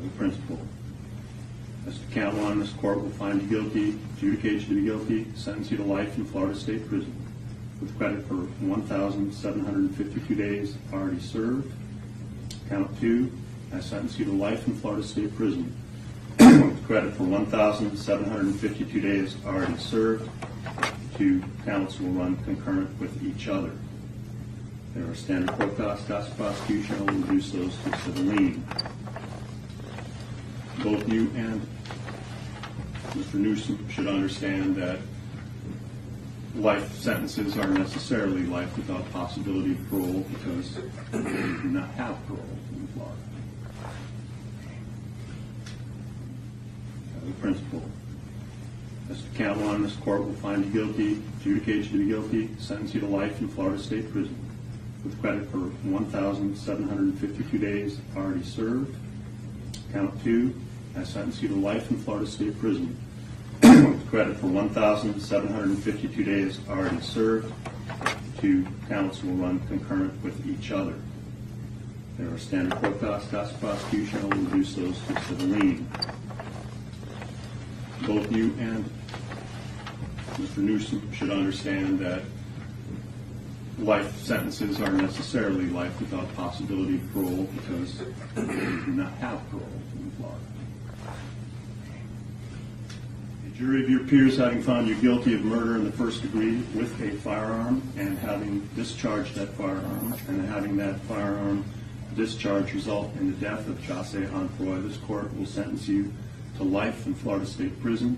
The principal. As to count one, this court will find you guilty, adjudicate you to be guilty, sentence you to life in Florida State Prison, with credit for 1,752 days already served. Count two, I sentence you to life in Florida State Prison, with credit for 1,752 days already served. Two counts will run concurrent with each other. There are standard court costs of prosecution. I will reduce those to civil lien. Both you and Mr. Newsom should understand that life sentences are necessarily life without possibility of parole because we do not have parole in Florida. The principal. As to count one, this court will find you guilty, adjudicate you to be guilty, sentence you to life in Florida State Prison, with credit for 1,752 days already served. Count two, I sentence you to life in Florida State Prison, with credit for 1,752 days already served. Two counts will run concurrent with each other. There are standard court costs of prosecution. I will reduce those to civil lien. Both you and Mr. Newsom should understand that life sentences are necessarily life without possibility of parole because we do not have parole in Florida. A jury of your peers having found you guilty of murder in the first degree with a firearm and having discharged that firearm and having that firearm discharge result in the death of José Onfroy, this court will sentence you to life in Florida State Prison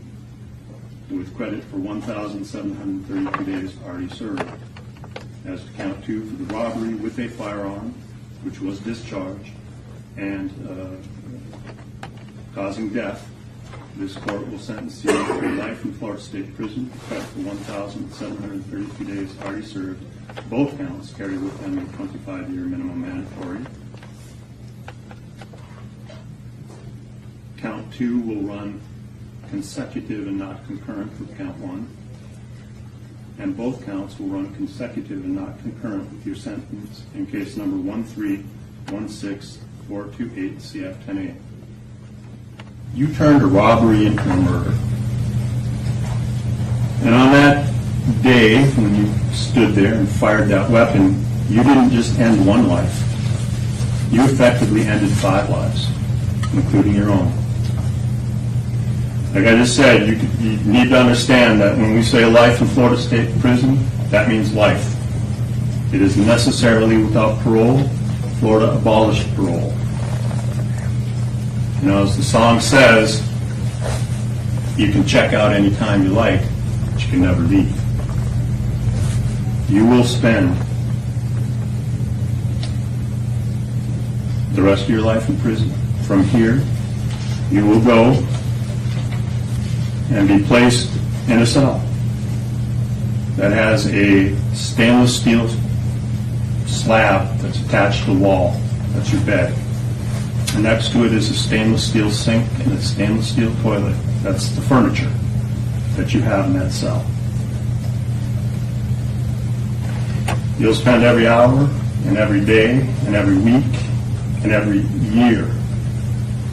with credit for 1,732 days already served. As to count two, for the robbery with a firearm, which was discharged and causing death, this court will sentence you to life in Florida State Prison with credit for 1,732 days already served. Both counts carry with them a 25-year minimum mandatory. Count two will run consecutive and not concurrent with count one. And both counts will run consecutive and not concurrent with your sentence in case number 1316428 CF 10A. You turned a robbery into a murder. And on that day, when you stood there and fired that weapon, you didn't just end one life. You effectively ended 5 lives, including your own. Like I just said, you need to understand that when we say life in Florida State Prison, that means life. It is necessarily without parole. Florida abolished parole. You know, as the song says, you can check out anytime you like, but you can never leave. You will spend the rest of your life in prison. From here, you will go and be placed in a cell that has a stainless steel slab that's attached to the wall. That's your bed. And next to it is a stainless steel sink and a stainless steel toilet. That's the furniture that you have in that cell. You'll spend every hour and every day and every week and every year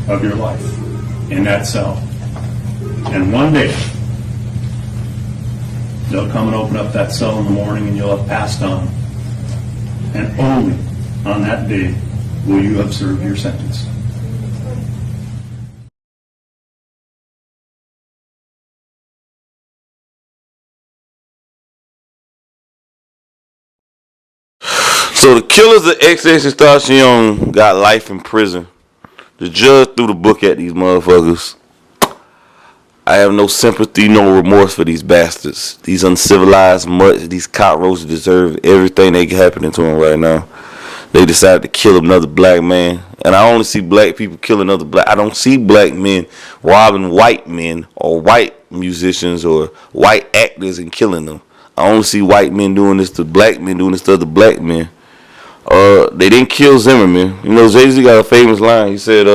of your life in that cell. And one day, they'll come and open up that cell in the morning and you'll have passed on. And only on that day will you have served your sentence. So the killers of XXXTentacion got life in prison. The judge threw the book at these motherfuckers. I have no sympathy, no remorse for these bastards. These uncivilized mutts, these cockroaches deserve everything that's happening to them right now. They decided to kill another black man. And I only see black people killing other black. I don't see black men robbing white men or white musicians or white actors and killing them. I only see white men doing this to black men, doing this to other black men. They didn't kill Zimmerman. You know, Jay-Z got a famous line. He said,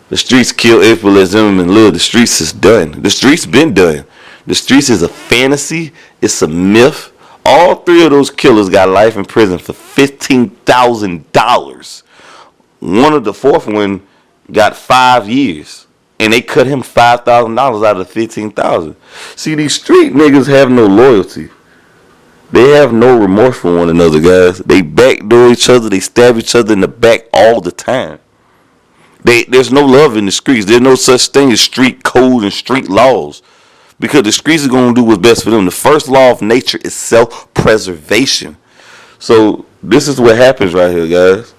the streets kill April, let Zimmerman live. The streets is done. The streets been done. The streets is a fantasy. It's a myth. All 3 of those killers got life in prison for $15,000. The 4th one got 5 years, and they cut him $5,000 out of 15,000. See, these street niggas have no loyalty. They have no remorse for one another, guys. They backdoor each other. They stab each other in the back all the time. There's no love in the streets. There's no such thing as street code and street laws, because the streets are going to do what's best for them. The first law of nature is self-preservation. So this is what happens right here, guys.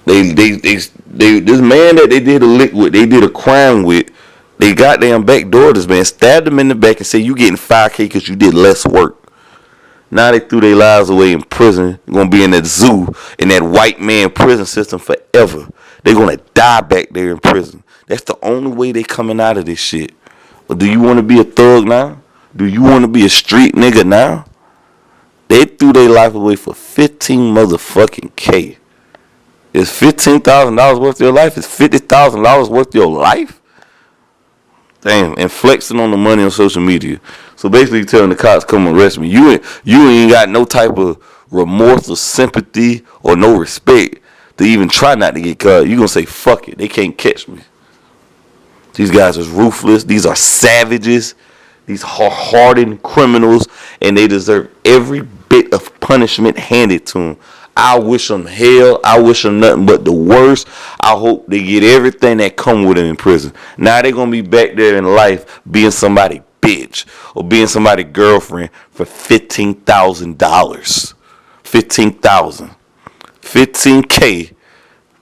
They this man that they did a lick with, they did a crime with, they goddamn backdoor this man, stabbed him in the back and said, you getting 5K because you did less work. Now they threw their lives away in prison. They're going to be in that zoo, in that white man prison system forever. They're going to die back there in prison. That's the only way they coming out of this shit. But do you want to be a thug now? Do you want to be a street nigga now? They threw their life away for 15 motherfucking K. Is $15,000 worth your life? Is $50,000 worth your life? Damn, and flexing on the money on social media. So basically telling the cops, come arrest me. You ain't got no type of remorse or sympathy or no respect to even try not to get caught. You gonna say, fuck it, they can't catch me. These guys are ruthless. These are savages. These are hardened criminals, and they deserve every bit of punishment handed to them. I wish them hell. I wish them nothing but the worst. I hope they get everything that come with them in prison. Now they're going to be back there in life being somebody's bitch or being somebody's girlfriend for $15,000. $15,000. $15K.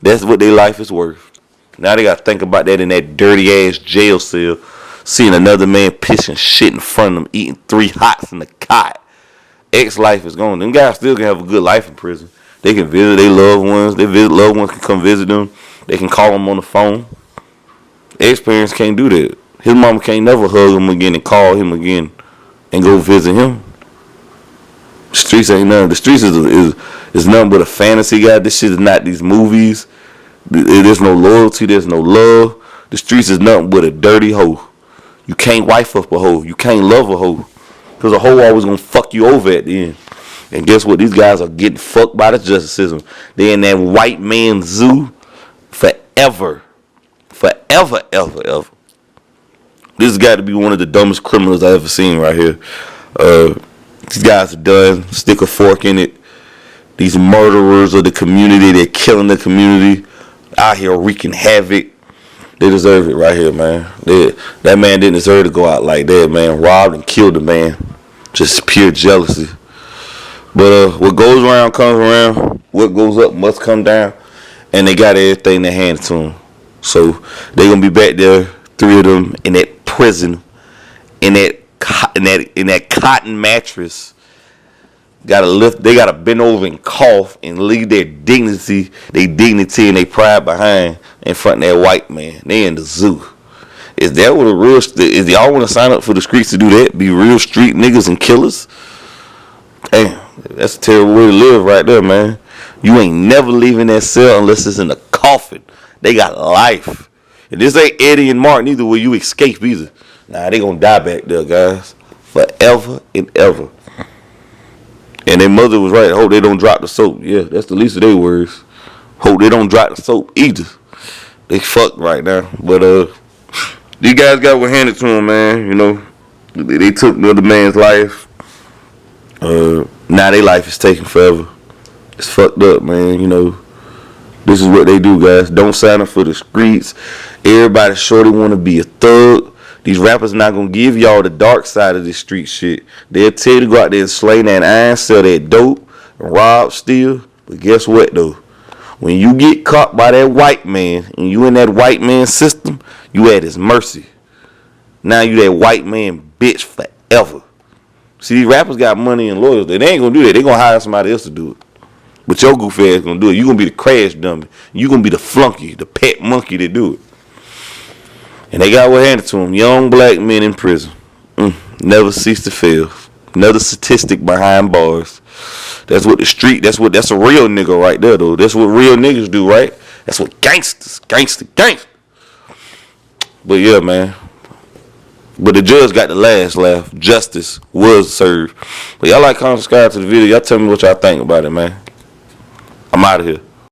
That's what their life is worth. Now they got to think about that in that dirty ass jail cell, seeing another man pissing shit in front of them, eating 3 hots in the cot. Ex-life is gone. Them guys still can have a good life in prison. They can visit their loved ones. Their loved ones can come visit them. They can call them on the phone. Ex-parents can't do that. His mama can't never hug him again and call him again and go visit him. The streets ain't nothing. The streets is nothing but a fantasy, guy. This shit is not these movies. There's no loyalty. There's no love. The streets is nothing but a dirty hoe. You can't wife up a hoe. You can't love a hoe. Because a hoe always going to fuck you over at the end. And guess what? These guys are getting fucked by the justice system. They're in that white man zoo forever. Forever, ever, ever. This has got to be one of the dumbest criminals I ever seen right here. These guys are done. Stick a fork in it. These murderers of the community. They're killing the community. Out here wreaking havoc. They deserve it right here, man. That man didn't deserve to go out like that, man. Robbed and killed the man. Just pure jealousy. But what goes around comes around. What goes up must come down. And they got everything they handed to them. So they're gonna be back there, 3 of them in that prison, in that cotton mattress. They gotta bend over and cough and leave their dignity and their pride behind in front of that white man. They in the zoo. Is that what is y'all want to sign up for the streets to do that? Be real street niggas and killers? Damn, that's a terrible way to live right there, man. You ain't never leaving that cell unless it's in a coffin. They got life. And this ain't Eddie and Martin either where you escape either. Nah, they gonna die back there, guys. Forever and ever. And their mother was right. Hope they don't drop the soap. Yeah, that's the least of their words. Hope they don't drop the soap either. They fucked right now. But these guys got what handed to them, man. You know, they took the other man's life. Now their life is taken forever. It's fucked up, man. You know, this is what they do, guys. Don't sign up for the streets. Everybody sure they want to be a thug. These rappers not going to give y'all the dark side of this street shit. They'll tell you to go out there and slay that iron, sell that dope, and rob, steal. But guess what, though? When you get caught by that white man and you in that white man system, you at his mercy. Now you that white man bitch forever. See, these rappers got money and loyalty. They ain't going to do that. They going to hire somebody else to do it. But your goof ass going to do it. You going to be the crash dummy. You going to be the flunky, the pet monkey that do it. And they got what handed to them. Young black men in prison. Never cease to fail. Another statistic behind bars. That's what the street, that's a real nigga right there, though. That's what real niggas do, right? That's what gangsters. But yeah, man. But the judge got the last laugh. Justice was served. But y'all like, comment, subscribe to the video. Y'all tell me what y'all think about it, man. I'm out of here.